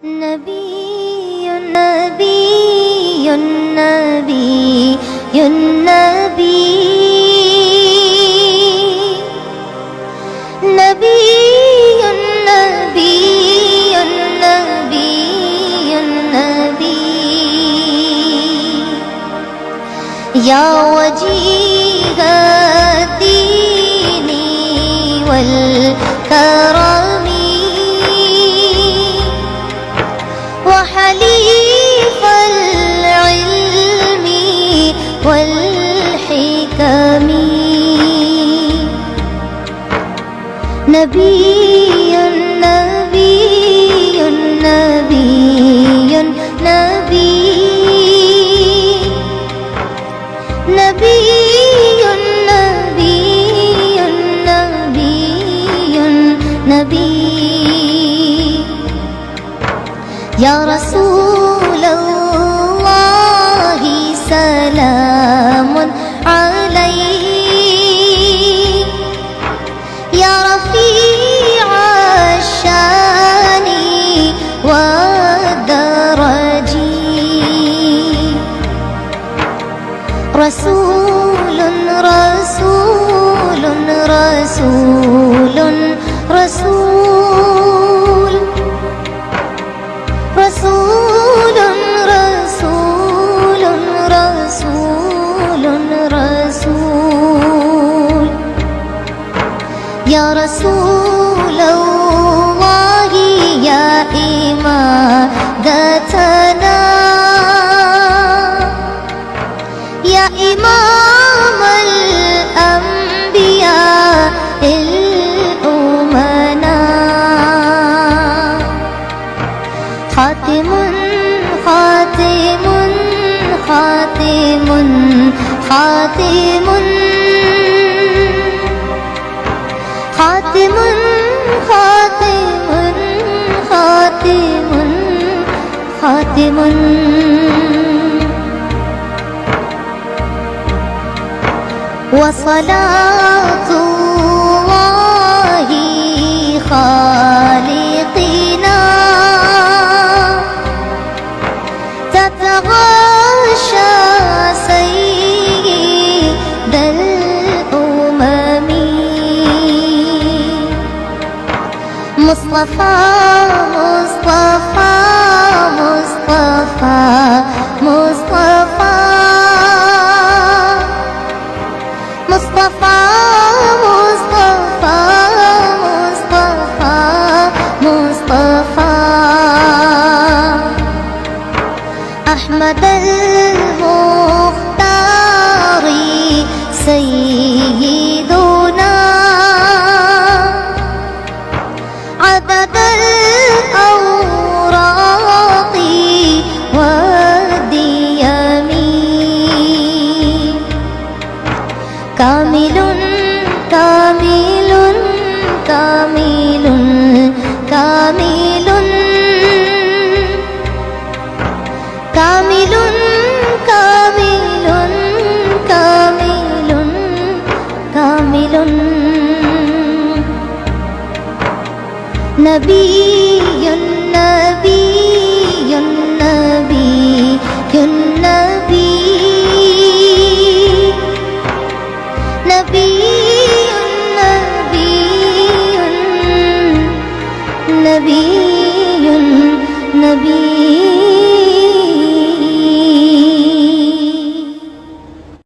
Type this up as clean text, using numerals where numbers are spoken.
نبي نبي نبي نبي نبي نبي نبي نبي يا وجيه الدين والكرم وحليف العلم والحكم نبي نبي نبي نبي نبي نبي نبي نبي يا رسول الله سلام عليك يا رفيع الشان والدرج رسول رسول رسول رسول رسول رسول رسول رسول يا رسول الله يا إمادتنا يا إمام الأنبياء الأمنا خاتم خاتم خاتم خاتم خاتم خاتم خاتم خاتم وصلاة الله خالقنا تتغاشى سيد الأمم مصطفى مصطفى مصطفى مصطفى مصطفى مصطفى مصطفى مصطفى أحمد المختار سيدنا عدد الأوراق والديم كامل كامل كامل كامل كامل كامل كامل كامل نبي